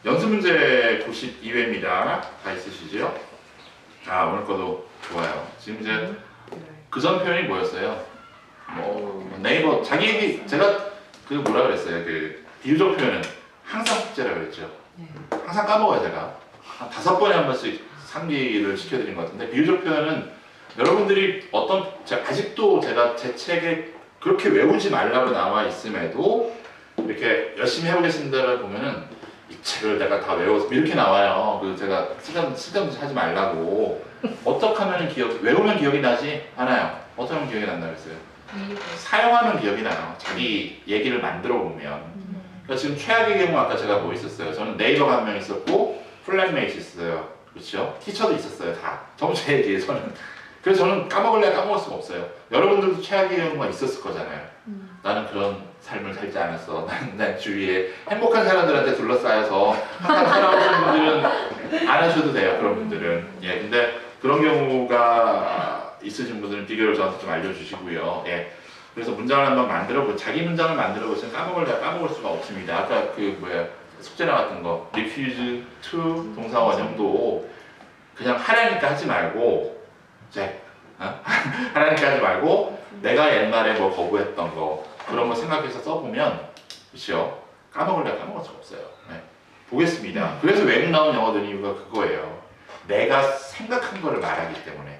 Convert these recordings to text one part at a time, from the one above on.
연습 문제 92회입니다. 다 있으시죠? 아, 오늘 거도 좋아요. 지금 이제 그전 표현이 뭐였어요? 뭐 네이버 자기 얘기 제가 그 뭐라 그랬어요? 그 비유적 표현은 항상 숙제라고 그랬죠. 항상 까먹어요 제가. 한 5번에 한 번씩 상기를 시켜드린 것 같은데 비유적 표현은 여러분들이 아직도 제가 제 책에 그렇게 외우지 말라고 나와 있음에도 이렇게 열심히 해보겠습니다를 보면은 이 책을 내가 다 외워서 이렇게 나와요. 그 제가 쓸데없이 하지 말라고. 어떻게 하면 외우면 기억이 나지 않아요. 어떻게 하면 기억이 난다 그랬어요? 사용하면 기억이 나요. 자기 얘기를 만들어 보면. 그러니까 지금 최악의 경우 아까 제가 뭐 있었어요? 저는 네이버가 한 명 있었고 플랫메이트 있었어요. 그렇죠? 티처도 있었어요. 다. 전부 제 얘기예요. 그래서 저는 까먹을래 까먹을 수가 없어요. 여러분들도 최악의 경우가 있었을 거잖아요. 나는 그런 삶을 살지 않았어. 난 주위에 행복한 사람들한테 둘러싸여서 항상 살아오신 분들은 안 하셔도 돼요. 그런 분들은. 예, 근데 그런 경우가 있으신 분들은 비결을 저한테 좀 알려주시고요. 예. 그래서 문장을 한번 자기 문장을 만들어 보시면 까먹을 수가 없습니다. 아까 숙제 나왔던 거, refuse to 동사 원형도 그냥 하라니까 하지 말고, 하라니까 하지 말고, 내가 옛날에 뭐 거부했던 거, 그런 거 생각해서 써보면, 그렇죠? 까먹을 수가 없어요. 네. 보겠습니다. 그래서 외국 나온 영어들 이유가 그거예요. 내가 생각한 거를 말하기 때문에.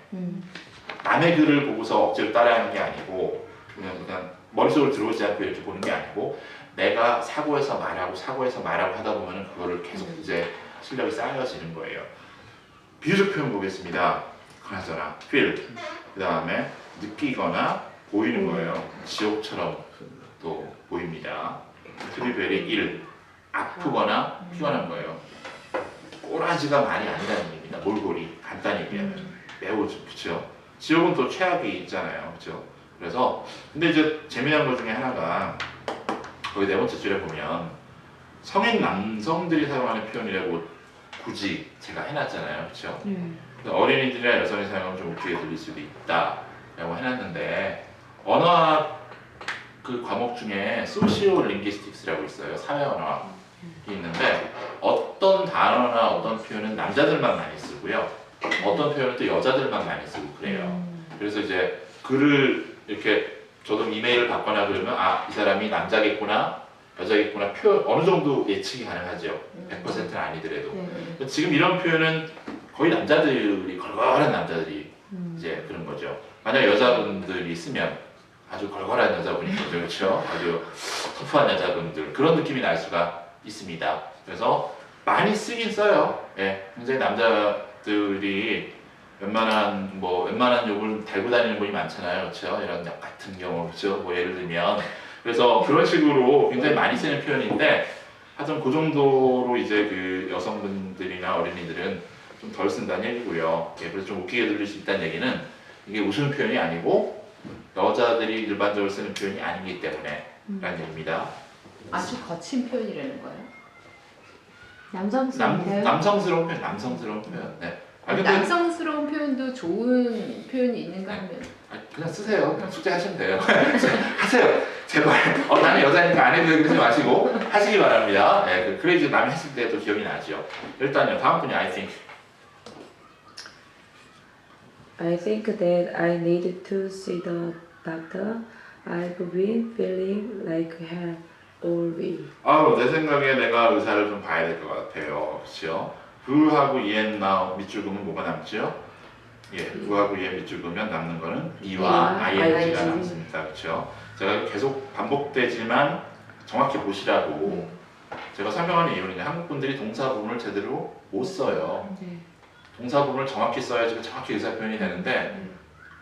남의 글을 보고서 억지로 따라하는 게 아니고, 그냥 머릿속으로 들어오지 않고 이렇게 보는 게 아니고, 내가 사고해서 말하고 하다 보면 그거를 계속 이제 실력이 쌓여지는 거예요. 비유적 표현 보겠습니다. 그나저나, feel. 그 다음에 느끼거나 보이는 거예요. 지옥처럼 또 보입니다. to be very ill. 아프거나 피곤한 거예요. 꼬라지가 많이 아니라는 얘기입니다. 몰골이. 간단히 얘기하면. 매우, 그쵸? 지옥은 또 최악이 있잖아요. 그쵸? 그래서, 근데 이제 재미난 것 중에 하나가, 거기 4번째 줄에 보면, 성인 남성들이 사용하는 표현이라고 굳이 제가 해놨잖아요. 그쵸? 어린이들이나 여성이 사용하면 좀 웃기게 들릴 수도 있다. 라고 해놨는데, 언어학 그 과목 중에 소시오 링귀스틱스라고 있어요. 사회 언어학이 있는데, 어떤 단어나 어떤 표현은 남자들만 많이 쓰고요. 어떤 표현은 또 여자들만 많이 쓰고 그래요. 그래서 이제 글을 이렇게 저도 이메일을 받거나 그러면 이 사람이 남자겠구나 여자겠구나 어느 정도 예측이 가능하죠. 100%는 아니더라도. 지금 이런 표현은 거의 걸걸한 남자들이 이제 그런 거죠. 만약 여자분들이 쓰면 아주 걸걸한 여자분인 거죠. 그렇죠? 아주 터프한 여자분들 그런 느낌이 날 수가 있습니다. 그래서 많이 쓰긴 써요. 예, 굉장히 남자들이 웬만한 욕을 달고 다니는 분이 많잖아요. 그렇죠? 이런 약 같은 경우, 그렇죠? 뭐 예를 들면. 그래서 그런 식으로 굉장히 많이 쓰는 표현인데, 하여튼 그 정도로 이제 그 여성분들이나 어린이들은 좀 덜 쓴다는 얘기고요. 예, 그래서 좀 웃기게 들릴 수 있다는 얘기는 이게 웃으는 표현이 아니고, 여자들이 일반적으로 쓰는 표현이 아니기 때문에 라는 얘기입니다. 아주 거친 표현이라는 거예요? 남성스러운 표현. 네. 남성스러운 표현도 좋은 표현이 있는가 하면 그냥 쓰세요. 그냥 숙제하시면 돼요. 하세요. 제발. 나는 여자니까 안 해도 그러지 마시고 하시기 바랍니다. 네, 그래 이제 남이 했을 때 또 기억이 나죠. 일단요. 다음 분이 I think. I think that I need to see the doctor. I've been feeling like hell all week. 내 생각에 내가 의사를 좀 봐야 될 것 같아요. 그렇죠? 그하고 and now 밑줄 그으면 뭐가 남죠? 예, 그하고 and 밑줄 그으면 남는 거는 be와 ing가 남습니다. 그렇죠? 제가 계속 반복되지만 정확히 보시라고 제가 설명하는 이유는 한국 분들이 동사 부분을 제대로 못 써요. 동사 부분을 정확히 써야지 정확히 의사 표현이 되는데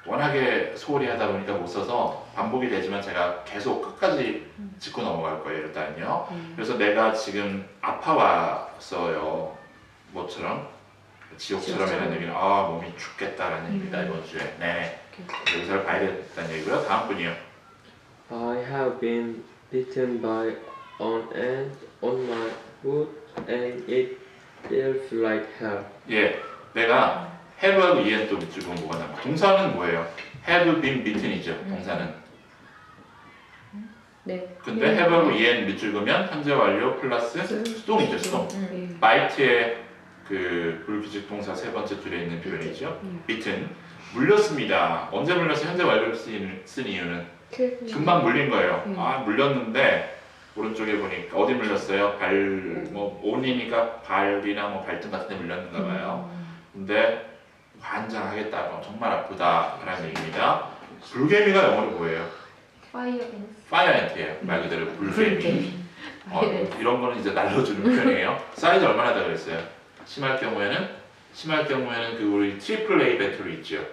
워낙에 소홀히 하다 보니까 못 써서 반복이 되지만 제가 계속 끝까지 짚고 넘어갈 거예요. 일단요. 그래서 내가 지금 아파왔어요. 뭐처럼? 지옥처럼이라는 얘기는 몸이 죽겠다라는 얘기입니다. 이번 주에. 네. 의사를 봐야 되겠다는 얘기고요. 다음 분이요. I have been bitten by an ant on my foot and it feels like hell. 예, 내가 have하고 and 또 밑줄 그으면 뭐가 남아? 동사는 뭐예요? have been bitten이죠. 동사는 네. 근데 have하고 en 밑줄 그으면 현재 완료 플러스 수동이죠, 수동. 예. bite의 그 불규칙 동사 세 번째 줄에 있는 표현이죠. 예. bitten 물렸습니다. 언제 물렸어? 현재 완료를 쓴 이유는 금방 물린 거예요. 아 물렸는데 오른쪽에 보니까 어디 물렸어요? 뭐 온이니까 발이나 뭐 발등 같은 데 물렸는가 봐요. 근데 환장하겠다, 정말 아프다라는 얘기입니다. 불개미가 영어로 뭐예요? Fire and fire ant예요. 말 그대로 불개미. 이런 거는 이제 날려주는 표현이에요. 사이즈 얼마나 다 그랬어요? 심할 경우에는 그 우리 트리플 A 배터리 있죠.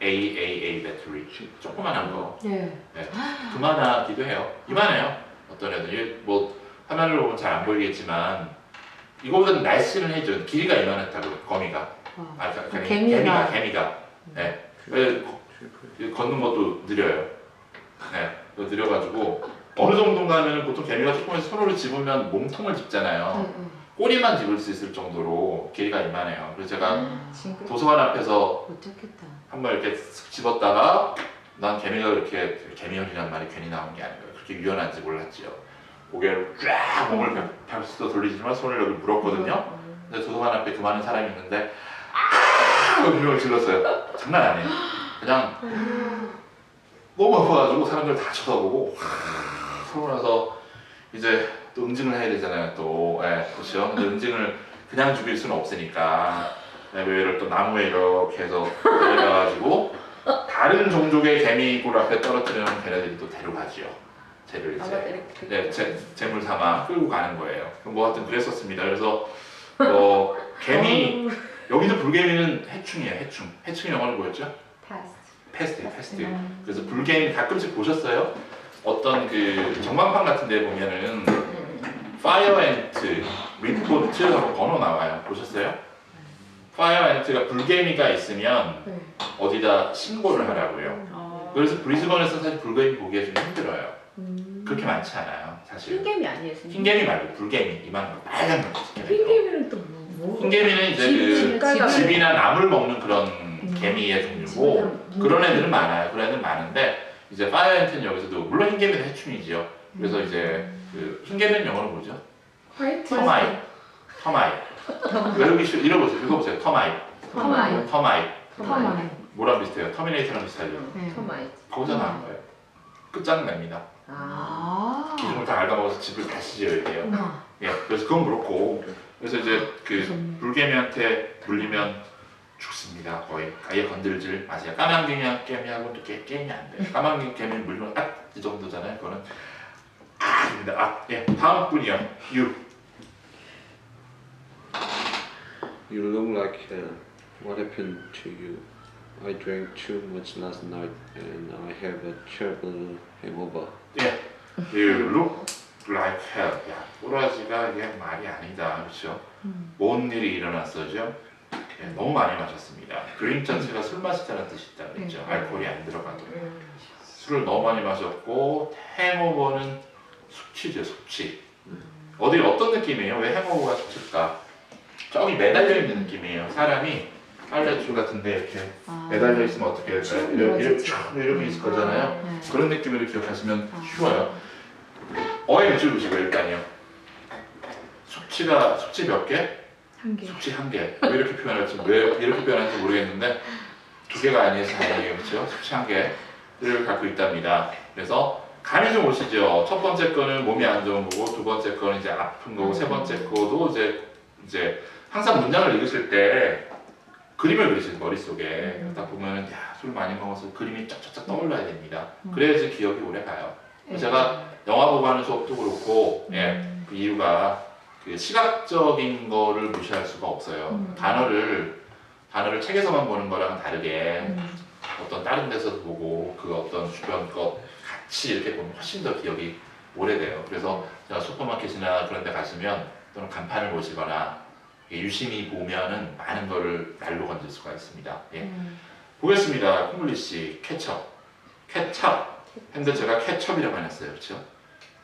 AAA 배터리 조그만한 거. 예. 네. 그만하기도 해요. 이만해요. 어떤 애들이 뭐 화면으로 보면 잘 안 보이겠지만 이거보다 날씬은 해죠. 길이가 이만했다고 거미가. 개미가. 네. 걷는 것도 느려요. 네. 느려가지고 어느 정도인가 하면 보통 개미가 조금씩 손으로 집으면 몸통을 집잖아요. 꼬리만 집을 수 있을 정도로 길이가 이만해요. 그래서 제가 도서관 앞에서 못 잡겠다. 한번 이렇게 쓱 집었다가 난 개미가 그렇게 개미열이란 말이 괜히 나온 게 아니에요. 그렇게 유연한지 몰랐지요. 고개를 쫙 몸을 벽수도 돌리지만 손을 여기 물었거든요. 근데 도서관 앞에 그 많은 사람이 있는데 비명을 질렀어요. 장난 아니에요. 그냥 너무 아파가지고 사람들 다 쳐다보고 그러고 나서 이제 또 응징을 해야 되잖아요. 또 그렇죠. 근데 응징을 그냥 죽일 수는 없으니까 외를 또 나무에 이렇게 해서 데려가가지고 다른 종족의 개미굴 앞에 떨어뜨리면 걔네들이 또 데려가지요. 쟤를 이제 재물 삼아 끌고 가는 거예요. 뭐 하여튼 그랬었습니다. 그래서 개미 여기서 불개미는 해충이에요. 해충의 영어로 뭐였죠? 패스트. 그래서 불개미 가끔씩 보셨어요? 어떤 그 전광판 같은 데 보면은 파이어 앤트 리포트라고 번호 나와요. 보셨어요? 파이어 앤트가 불개미가 있으면 어디다 신고를 하라고요. 그래서 브리즈번에서 사실 불개미 보기가 좀 힘들어요. 그렇게 많지 않아요, 사실. 흰개미 아니에요? 흰개미 말고 불개미, 이만 빨간 거. 흰개미는 또 뭐? 흰개미는 이제 그 집이나 나물 먹는 그런 개미의 종류고 그런 애들은 많아요. 그런 애들은 많은데 이제 파이어 앤트는 여기서도 물론 흰개미도 해충이죠. 그래서 이제 그 흰개미는 영어로 뭐죠? 터마이. 외우기 쉬워. 읽어보세요. 터마이. 뭐랑 비슷해요? 터미네이터랑 비슷하죠. 터마이트. 거기서 나온 거예요. 끝장납니다. 기둥을 다 갉아먹어서 집을 다시 지어야 돼요. 예, 그래서 그건 그렇고 그래서 이제 그 불개미한테 물리면 죽습니다. 거의 아예 건들질 마세요. 까만개미하고 이렇게 게임이 안 돼요. 까만개미 물면 이 정도잖아요. 그거는 입니다. 예, 다음 분이요. You look like what happened to you? I drank too much last night and I have a terrible hangover. 예, you look like hell. 야, 꼬라지가 이게 말이 아니다. 그렇죠? 뭔 일이 일어났어죠? 예, 너무 많이 마셨습니다. 드링 자체가 술 마시자는 뜻이 있다 그랬죠. 알코올이 안 들어가도. 술을 너무 많이 마셨고 행오버는 숙취죠, 숙취. 어떤 느낌이에요? 왜 행오버가 숙취일까? 저기 매달려 있는 느낌이에요. 사람이 빨래줄 같은데 이렇게 매달려 있으면 어떻게 할까요? 이렇게 있을 거잖아요. 그런 느낌으로 기억하시면 쉬워요. 어의 밑줄 보시고 일단요. 숙취 몇 개? 숙취 한 개. 왜 이렇게 표현할지 모르겠는데 두 개가 아니어서 다행이에요. 그렇죠? 숙취 한 개를 갖고 있답니다. 그래서 감이 좀 오시죠. 첫 번째 거는 몸이 안 좋은 거고 두 번째 거는 이제 아픈 거고 세 번째 거도 이제 항상 문장을 읽으실 때 그림을 그리시는 머릿속에 딱 보면은 술 많이 먹어서 그림이 쫙쫙쫙 떠올라야 됩니다. 그래야지 기억이 오래 가요. 제가 영화 보고 하는 수업도 그렇고 그 이유가 그 시각적인 거를 무시할 수가 없어요. 단어를 책에서만 보는 거랑은 다르게 어떤 다른 데서도 보고 그 어떤 주변 것 같이 이렇게 보면 훨씬 더 기억이 오래돼요. 그래서 제가 슈퍼마켓이나 그런 데 가시면 또는 간판을 보시거나 유심히 보면은 많은 거를 날로 건질 수가 있습니다. 예. 보겠습니다. 콩글리시 케첩. 근데 제가 케첩이라고 해놨어요. 그렇죠?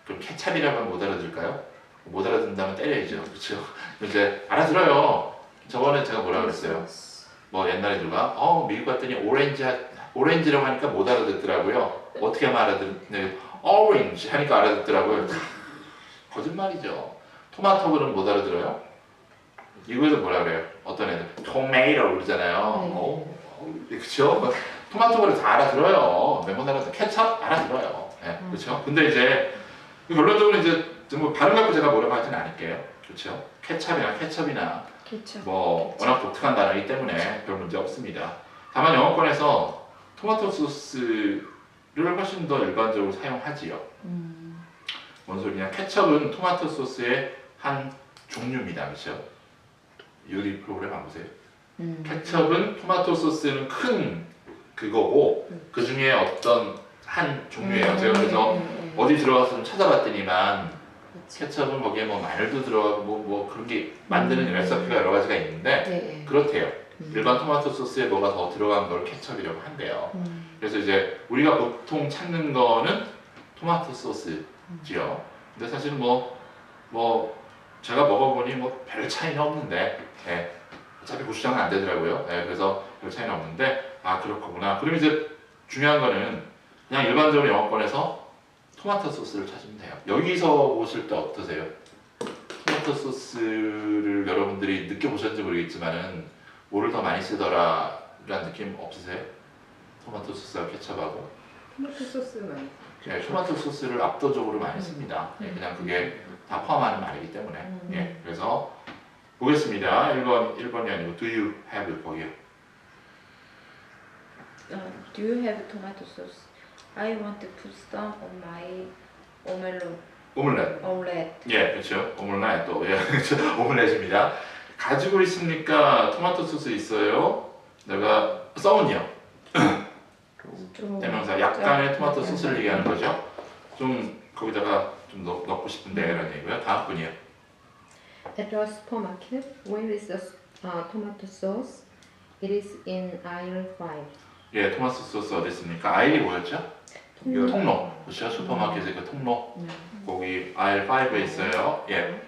그럼 케찹이라고 하면 못 알아들을까요? 못 알아듣는다면 때려야죠. 그렇죠? 이제 알아들어요. 저번에 제가 뭐라 그랬어요? 뭐 옛날에 누가 미국 갔더니 오렌지라고 하니까 못 알아듣더라고요. 어떻게 하면 알아듣는? orange 하니까 알아듣더라고요. 거짓말이죠. 토마토는 못 알아들어요? 이거에서 뭐라 그래요? 어떤 애들 tomato 그러잖아요. 그렇죠? 토마토를 다 알아들어요. 멤버 나라에서 케찹 알아들어요. 네, 그렇죠? 근데 이제 결론적으로 이제 뭐 발음 갖고 제가 뭐라고 하지는 않을게요. 그렇죠? 케찹이나 케첩. 뭐 워낙 독특한 단어이기 때문에 별 문제 없습니다. 다만 영어권에서 토마토 소스를 훨씬 더 일반적으로 사용하지요. 뭔 소리냐? 케첩은 토마토 소스의 한 종류입니다. 그렇죠? 요리 프로그램 안 보세요? 케첩은 토마토 소스는 큰 그거고 그 중에 어떤 한 종류예요. 제가 그래서 어디 들어가서 좀 찾아봤더니만 케첩은 거기에 뭐 마늘도 들어가고 뭐 그런 게 만드는 레시피가 여러 가지가 있는데 그렇대요. 일반 토마토 소스에 뭐가 더 들어간 걸 케첩이라고 한대요. 그래서 이제 우리가 보통 찾는 거는 토마토 소스지요. 근데 사실 뭐 제가 먹어보니 뭐 별 차이는 없는데 예, 어차피 고추장은 안 되더라고요. 예, 그래서 별 차이는 없는데 아 그렇구나. 그럼 이제 중요한 거는 그냥 일반적으로 영어권에서 토마토 소스를 찾으면 돼요. 여기서 보실 때 어떠세요? 토마토 소스를 여러분들이 느껴보셨는지 모르겠지만은 뭐를 더 많이 쓰더라 라는 느낌 없으세요? 토마토 소스와 케첩하고 토마토 소스만. 예, 토마토 소스를 압도적으로 많이 씁니다. 예, 그냥 그게 다 포함하는 말이기 때문에 예, 그래서 보겠습니다. 1번이 아니고 do you have 거기요. Do you have tomato sauce? I want to put some on my 오믈렛. omelette. 예, 그렇죠. 오믈렛 또 예, 그렇죠. 오믈렛입니다. 가지고 있습니까? 토마토 소스 있어요. 내가 써운요. 대명사 약간의 토마토 소스를 얘기하는 거죠. 좀 거기다가 좀 넣고 싶은데 라는 얘기고요. 다음 분이요. At the supermarket, where is the tomato sauce? It is in aisle 5. 예, 토마토 소스 어디 있습니까? 아일이 뭐였죠? 통로. 그렇죠. 슈퍼마켓의 그 통로. 거기 아일 5에 있어요. 예.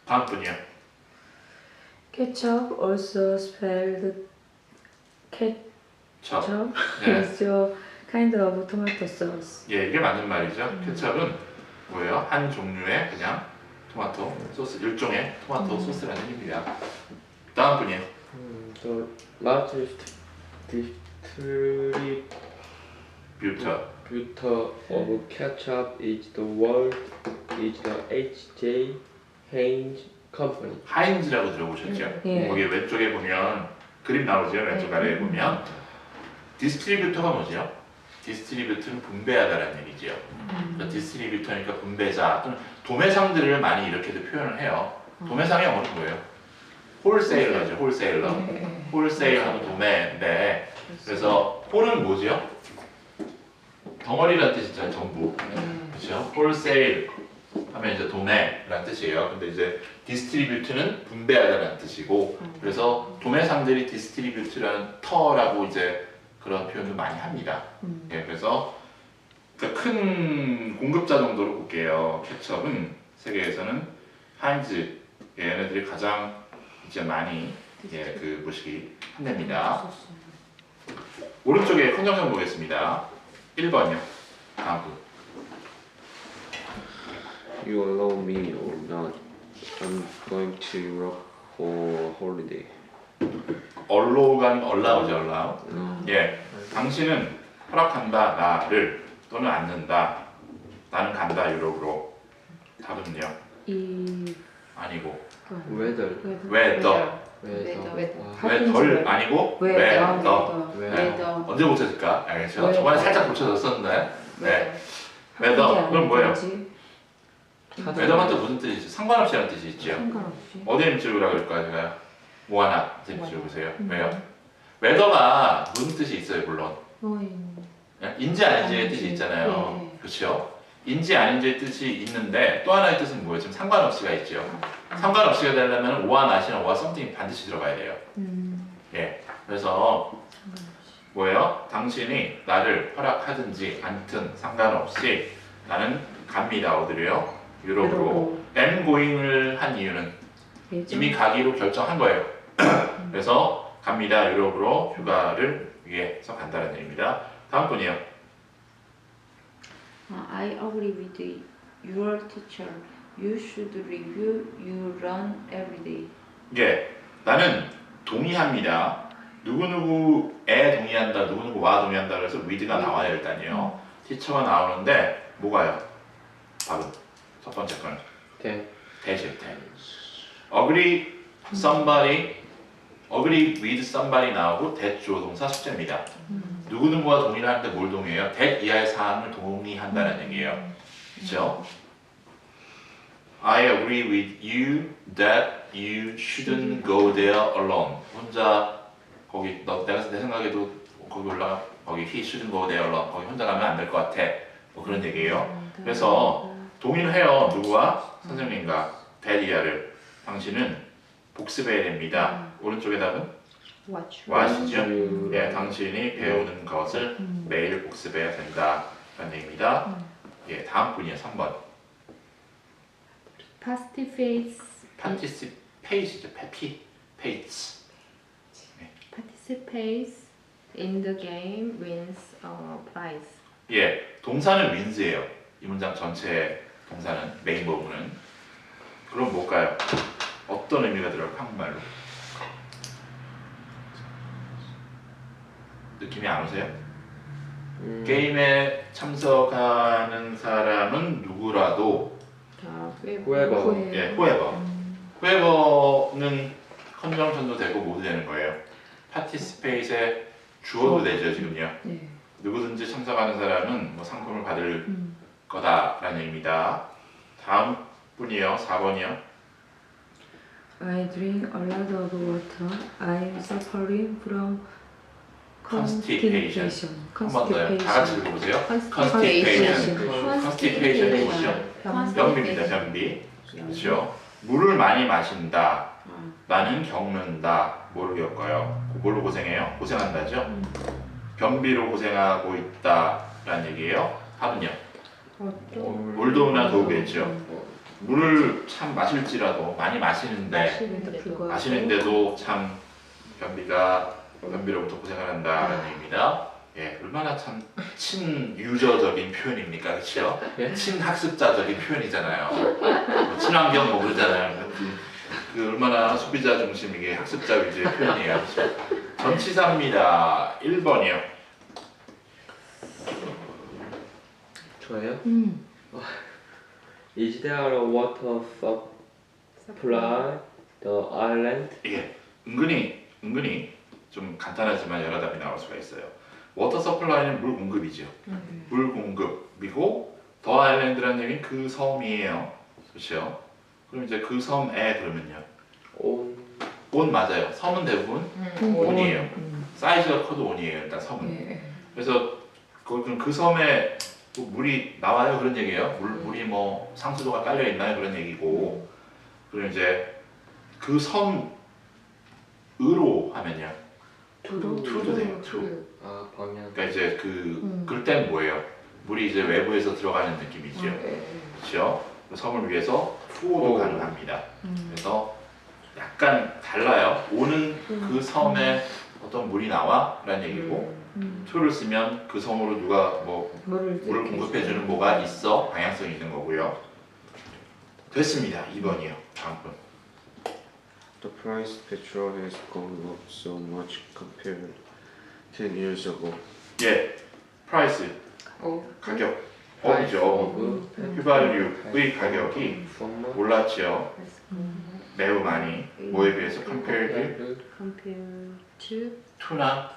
다음 분이요. Ketchup, also spelled 저. ketchup, 예. is a kind of tomato sauce. 예, 이게 맞는 말이죠. 케첩은 뭐예요? 한 종류의 그냥 토마토 소스, 일종의 토마토 소스라는 의미입니다. 다음 분이요. The largest distributor 뷰터. of ketchup is the world is the H.J. Heinz Company. 하인즈라고 들어보셨죠? 예. 거기 왼쪽에 보면 그림 나오죠? 왼쪽 아래에 보면 디스트리뷰터가 뭐죠? 디스트리뷰터는 분배하다라는 얘기죠. 디스트리뷰터니까 분배자 또는 도매상들을 많이 이렇게도 표현을 해요. 도매상의 영어는 뭐예요? 홀세일러죠. 홀세일러. 홀세일하면 도매인데 그래서 홀은 뭐죠? 덩어리라는 뜻이잖아요. 전부. 그렇죠? 홀세일 하면 이제 도매라는 뜻이에요. 근데 이제 디스트리뷰트는 분배하다라는 뜻이고 그래서 도매상들이 디스트리뷰트라는 터라고 이제 그런 표현도 많이 합니다. 예, 그래서 그러니까 큰 공급자 정도로 볼게요. 케첩은 세계에서는 하인즈 얘네들이 가장 이제 많이 예, 그 보시기 한답니다. 오른쪽에 컨정션 보겠습니다. 1번이요. 다음 분. You allow me or not? I'm going to Europe for holiday. 얼로우가 아니고 얼라우죠. 얼라우. 예, 당신은 허락한다 나를 또는 않는다. 나는 간다 유럽으로. 답은요? 이 아니고 Whether 왜 더? whether 왜 덜 아니고 왜 더? whether 언제 고쳐질까? 알겠죠? 왜 저번에 더? 살짝 고쳐졌었는데 네. 왜 더? 그럼 뭐예요? 왜더만 또 무슨 뜻이죠? 상관없이라는 뜻이 있죠. 상관없이. 어디에 밑줄이라고 그럴까요? 제가 모아나 밑줄 보세요. 왜요? 웨더가 무슨 뜻이 있어요, 물론. 인지 아닌지의 뜻이 있잖아요. 네. 그렇죠? 인지 아닌지의 뜻이 있는데 또 하나의 뜻은 뭐예요? 지금 상관없이가 있죠. 상관없이가 되려면 오와 낫이나 오와 썸띵이 반드시 들어가야 돼요. 예. 그래서 뭐예요? 당신이 나를 허락하든지 않든 상관없이 나는 갑니다. 어디로요? 유럽으로. am going을 한 이유는 이미 가기로 결정한 거예요. 그래서 갑니다. 유럽으로 휴가를 위해서 간다는 얘기입니다. 다음 분이요. I agree with your teacher. You should review you learn every day. 예, 나는 동의합니다. 누구누구에 동의한다, 누구누구와 동의한다 그래서 with가 나와요 일단요. 티처가 나오는데 뭐가요? 답은 첫 번째 건 that 대실 대. agree with somebody 나오고 that 주어 동사 숙제입니다. 누구누구와 동의를 하는데 뭘 동의해요? that 이하의 사항을 동의한다는 얘기예요. 그렇죠? I agree with you that you shouldn't go there alone. 혼자 거기 내가 내 생각에도 거기 올라가 거기 he shouldn't go there alone. 거기 혼자 가면 안 될 것 같아. 뭐 그런 얘기예요. 그래서 동의를 해요. 누구와? 선생님과 that 이하를. 당신은 복습해야 됩니다. 오른쪽의 답은 Watch. what이죠? you 예, 당신이 배우는 것을 매일 복습해야 된다. 라는 얘기입니다. 예, 다음 분이요. 3번. Participates. participate이죠. Participates in the game wins a prize. 예, 동사는 wins예요. 이 문장 전체의 동사는 메인 부분은. 그럼 뭘까요? 어떤 의미가 들어요? 한국말로. 느낌이 안 오세요? 게임에 참석하는 사람은 누구라도 whoever 예, whoever. whoever는 컨정션도 되고 모두 되는 거예요. participate의 주어도 되죠 지금요. 네. 누구든지 참석하는 사람은 뭐 상품을 받을 거다라는 의미입니다. 다음 분이요. 4번이요. I drink a lot of water. I'm suffering from Constipation. 한 번 더요. 다 같이 읽어보세요. Constipation. constipation이 뭐죠? 변비입니다. 변비. 그렇죠. 물을 많이 마신다. 나는 겪는다. 뭐를 겪어요? 뭘로 고생해요? 고생한다죠? 변비로 고생하고 있다라는 얘기예요. 답은요? 올도우나 도우겠죠. 물을 참 마실지라도 많이 마시는데도 참 변비로부터 고생을 한다라는 얘기입니다. 예, 얼마나 참 친유저적인 표현입니까, 그렇죠? 친학습자적인 표현이잖아요. 뭐 친환경 뭐 그러잖아요. 그 얼마나 소비자 중심이게 학습자 위주의 표현이에요. 그렇죠? 전치사입니다. 1번이요. 저예요? Is there a water supply the island? 이게 은근히 좀 간단하지만 여러 답이 나올 수가 있어요. 워터 서플라이는 물 공급이죠. 물 공급이고 더 아일랜드라는 얘기는 그 섬이에요. 그렇죠? 그럼 이제 그 섬에 그러면요. 온 맞아요. 섬은 대부분 온이에요. 사이즈가 커도 온이에요. 일단 섬은. 그래서 그 섬에 뭐 물이 나와요 그런 얘기예요. 물이 뭐 상수도가 깔려 있나요 그런 얘기고. 그리고 이제 그 섬으로 하면요. 투도 돼요. 투. 아 방향. 그러니까 이제 그럴 땐 뭐예요? 물이 이제 외부에서 들어가는 느낌이죠. 그렇죠? 섬을 위해서 투어도 가능합니다. 그래서 약간 달라요. 오는 그 섬에 어떤 물이 나와라는 얘기고 투를 쓰면 그 섬으로 누가 뭐 물을 공급해주는 뭐가 있어 방향성이 있는 거고요. 됐습니다. 2번이요. 다음 분. The price of petrol has gone up so much compared 10 years ago. 예, price 가격 업이죠. 휘발유의 가격이 올랐죠. 매우 많이. 뭐에 비해서 compared to나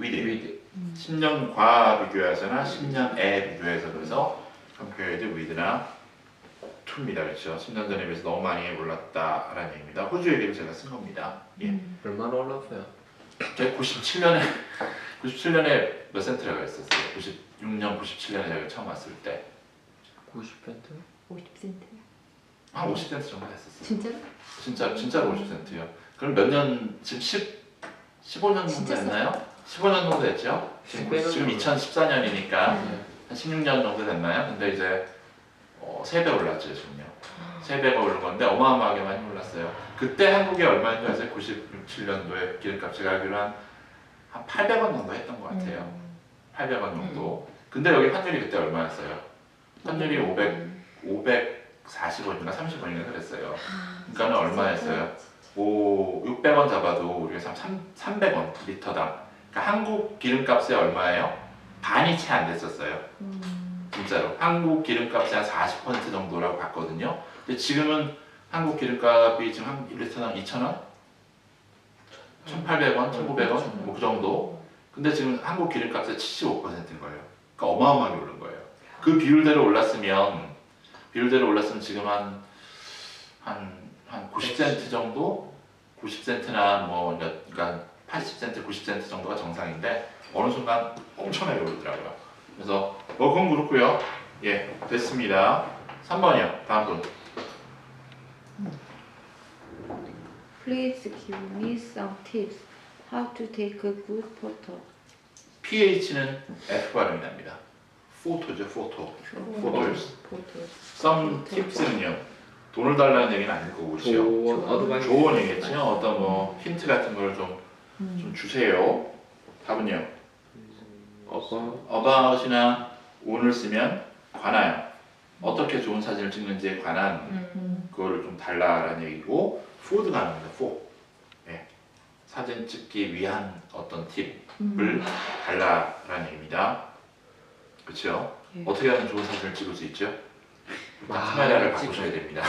with 10년과 비교해서나 10년에 비교해서 그래서 compared with나 to입니다. 그렇죠. 10년 전에 비해서 너무 많이 올랐다라는 얘기입니다. 호주 얘기를 제가 쓴 겁니다. 예. 얼마나 올랐어요? 저희 97년에 몇 센트라고 했었어요. 96년, 97년에 제가 처음 왔을 때 90%? 50센트. 한 50센트 정도 했었어요. 진짜로? 진짜로 50센트요. 그럼 몇 년 지금 15년 정도 진짜 됐나요? 15년 정도 됐죠? 지금 2014년이니까 한 16년 정도 됐나요? 근데 이제 3배 올랐죠 지금요. 3배가 오른 건데 어마어마하게 많이 올랐어요. 그때 한국이 얼마인지 아세요? 97년도에 기름값 제가 알기로 한 800원 정도 했던 것 같아요. 800원 정도. 근데 여기 환율이 그때 얼마였어요? 환율이 540원인가 30원인가 그랬어요. 그러니까 얼마였어요? 600원 잡아도 우리가 300원 리터당. 그러니까 한국 기름값이 얼마예요? 반이 채 안 됐었어요. 진짜로 한국 기름값이 한 40% 정도라고 봤거든요. 근데 지금은 한국 기름값이 지금 한 1리터당 2,000원? 1,800원, 1,900원 뭐 그 정도. 근데 지금 한국 기름값의 75%인 거예요. 그러니까 어마어마하게 오른 거예요. 그 비율대로 올랐으면 지금 한 90센트 정도? 90센트나 뭐 그러니까 80센트, 90센트 정도가 정상인데 어느 순간 엄청나게 오르더라고요. 그래서 그건 그렇고요. 예, 됐습니다. 3번이요. 다음 분. Please give me some tips how to take a good photo. PH는 F 발음이 납니다. 포토죠, 포토. Photos. Some tips는요. 돈을 달라는 얘기는 아닐 거고, 그렇죠? 조언, 어드바이스. 조언이겠죠. 어떤 뭐 힌트 같은 걸 좀 주세요. 답은요. about이나 on을 쓰면 관하여. 어떻게 좋은 사진을 찍는지에 관한 그거를 좀 달라라는 얘기고, for가 나옵니다. for. 예. 사진 찍기 위한 어떤 팁을 달라라는 얘기입니다. 그렇죠? 예. 어떻게 하면 좋은 사진을 찍을 수 있죠? 카메라를 바꾸셔야 됩니다.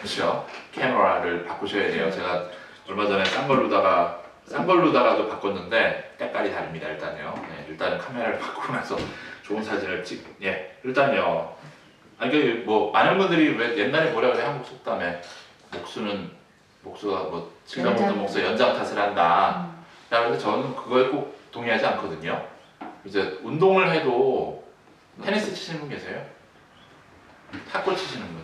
그렇죠? 카메라를 바꾸셔야 돼요. 제가 얼마 전에 싼 걸로다가도 바꿨는데 때깔이 다릅니다. 일단요. 네, 일단은 카메라를 바꾸고 나서 좋은 사진을 예, 일단요. 아니 뭐 많은 분들이 왜 옛날에 뭐라 그래 한국 속담에 목수가 뭐 칠갑 못한 목수 연장 탓을 한다. 그런데 저는 그거에 꼭 동의하지 않거든요. 이제 운동을 해도 테니스 치시는 분 계세요? 탁구 치시는 분?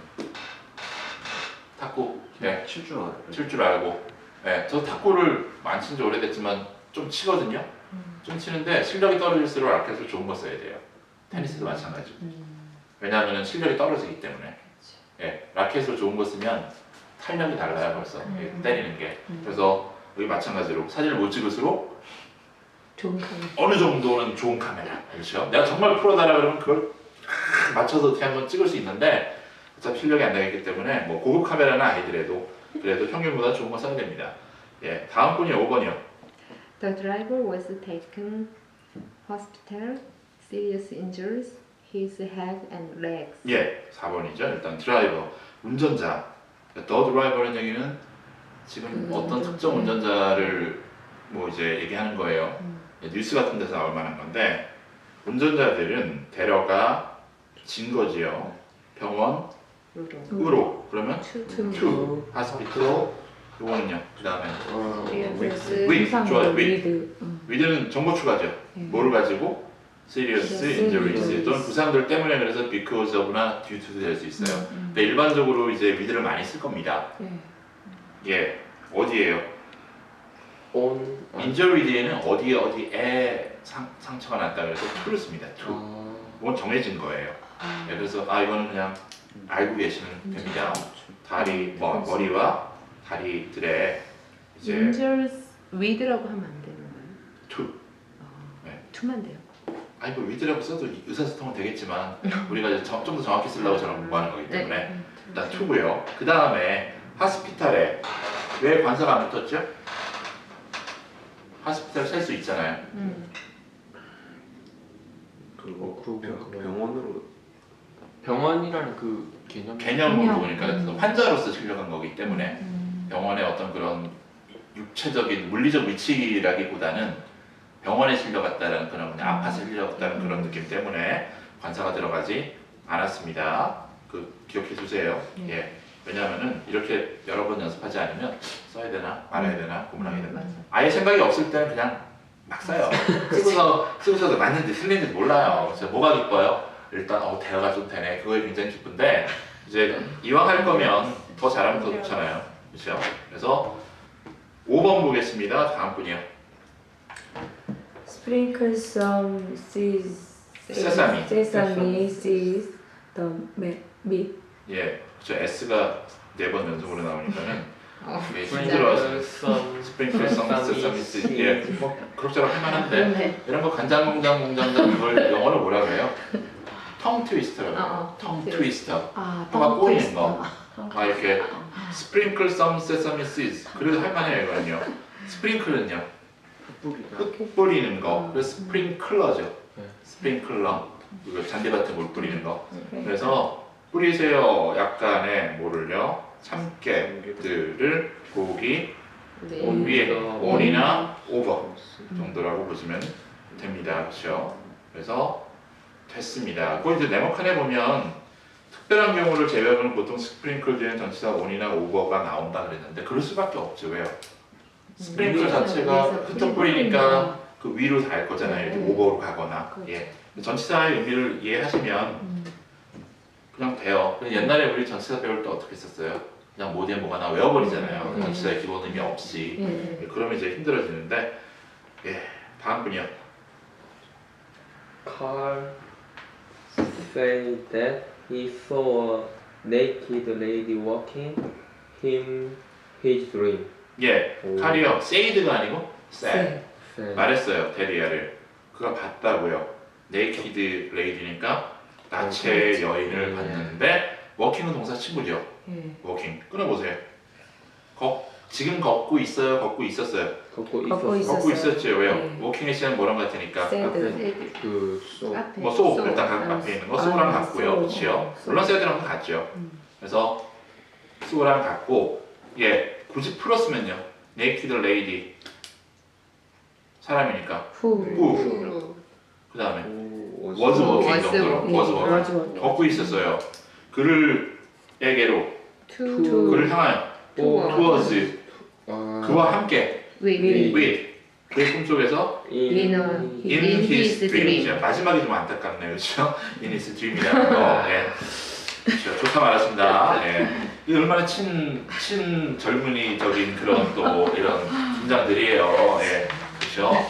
탁구 네, 칠 줄 알아요. 칠 줄 알고. 네, 저 탁구를 안 친 지 오래됐지만 좀 치거든요. 좀 치는데 실력이 떨어질수록 라켓을 좋은 거 써야 돼요. 테니스도 마찬가지고. 왜냐하면 실력이 떨어지기 때문에. 예, 라켓을 좋은 거 쓰면 탄력이 달라요 벌써. 예, 때리는 게. 그래서 여기 마찬가지로 사진을 못 찍을수록 좋은 카메라. 어느 정도는 좋은 카메라. 그렇죠? 내가 정말 프로다라 그러면 그걸 맞춰서 어떻게 한번 찍을 수 있는데 어차피 실력이 안 되기 때문에 뭐 고급 카메라는 아니더라도 그래도 평균보다 좋은 거 써야 됩니다. 예, 다음 분이 5번이요. The driver was taken hospital, serious injuries, his head and legs. 예, 4번이죠. 일단 드라이버, 운전자. The driver는 얘기는 지금 어떤 특정 운전자를 뭐 이제 얘기하는 거예요. 예, 뉴스 같은 데서 나올 만한 건데 운전자들은 데려가 진 거지요. 병원, 으로. 그러면 to, hospital. 요거는요. 그 다음에 with, 좋아요. with는 정보 추가죠. 뭐를 가지고? serious injuries 또는 부상들 때문에 그래서 because of나 due to도 될 수 있어요. 근데 일반적으로 이제 with를 많이 쓸 겁니다. 예, 어디에요? on. injury 뒤에는 어디에 상처가 났다 그래서 to를 씁니다. to. 이건 정해진 거예요. 예, 그래서 이거는 그냥 알고 계시면 됩니다. 다리, 머리와 다리들의 이제 Injuries with라고 하면 안 되는 거예요? to. 네. to만 돼요. 아니 뭐 with라고 써도 의사소통은 되겠지만 우리가 이제 좀 더 정확히 쓰려고 저는 공부하는 거기 때문에 일단 to고요. 그 다음에 하스피탈에 왜 관사가 안 붙었죠? 하스피탈 셀 수 있잖아요. 그리고 그거. 병원으로 병원이라는 그 개념으로 보니까 환자로서 진료한 거기 때문에 병원의 어떤 그런 육체적인 물리적 위치라기보다는 병원에 실려갔다는 그런 그냥 아파서 실려갔다는 그런 느낌 때문에 관사가 들어가지 않았습니다. 그 기억해 주세요. 예. 왜냐하면은 이렇게 여러 번 연습하지 않으면 써야 되나 말아야 되나 고민하게 된다. 아예 생각이 없을 때는 그냥 막 써요. 쓰고서도 맞는지 틀린지 몰라요. 그래서 뭐가 기뻐요? 일단 대화가 좀 되네. 그거에 굉장히 기쁜데 이제 이왕 할 거면 더 잘하면 더 좋잖아요. 그렇죠? 그래서 5번 보겠습니다. 다음 분이요. Sprinkle some Sesame. seeds the meat. 예, 그렇죠. S가 4번 연속으로 나오니까는 Sprinkle some 스프링클 서미스 예, 뭐 그럭저럭 할만한데 네. 이런 거 간장 공장 이걸 영어로 뭐라 그래요? 텅 트위스터라고 해요. 어, 텅 트위스터. 트위스터. 아, 혀가 꼬이는 트위스터. 거. 막 이렇게 sprinkle some sesame seeds. 그래도 할만해요 이거는요. 스프링클은요. 뿌리다. 흙 뿌리는 거. 그래서 스프링클러죠. 네. 스프링클러. 이거 잔디밭에 물 뿌리는 거. 네. 그래서 뿌리세요. 약간의 뭐를요? 참깨들을 고기 네. 위에 음. on이나 over 정도라고 보시면 됩니다. 그렇죠? 그래서 됐습니다. 그 이제 네모 칸에 보면 특별한 경우를 제외하면 보통 스프링클 뒤에는 전치사 on이나 over가 나온다 그랬는데 그럴 수밖에 없죠. 왜요? 스프링클 자체가 흩어 뿌리니까 그 위로 닿을 거잖아요. 이렇게 오버로 가거나. 그렇죠. 예. 전치사의 의미를 이해하시면 그냥 돼요. 그냥 옛날에 우리 전치사 배울 때 어떻게 했었어요? 그냥 뭐 뒤에 뭐가 나 외워버리잖아요. 전치사의 기본 의미 없이. 네. 예, 그러면 이제 힘들어지는데 예, 다음 분이요. Carl said that he saw a naked lady walking him his dream. 예, 오. 칼이요. 세이드가 아니고 said. Said. 말했어요. 데리아를. 그가 봤다고요. 네이키드 레이디니까 나체 여인을 네. 봤는데 워킹은 동사 친구죠. 네. 워킹. 끊어보세요. 지금 걷고 있어요. 걷고 있었어요. 걷고 걷고 있었어. 걷고 있었어요. 있었죠. 왜요? 네. 워킹의 시간 뭐랑 같으니까. 세드. 그 소. 앞에. 뭐 소 소. 일단 아, 앞에 있는 거 소랑 아, 같고요. 소. 그렇지요. 소. 물론 세드랑 같죠. 그래서 소랑 같고 예 굳이 풀었으면요. 네이키드 레이디 사람이니까 Who 후. 그 다음에 오, was walking was 정도로 walking. was walking was walking. 걷고 있었어요. 그를에게로 To 그를 향하여 towards 아, 그와 함께 with with 그의 꿈속에서 in his dream. dream. 마지막이 좀 안타깝네요, 그렇죠? in his dream이라는 거. 예. 그렇죠. 좋다 말았습니다. 예. 이 얼마나 친 젊은이적인 그런 또 이런 문장들이에요. 예. 그렇죠?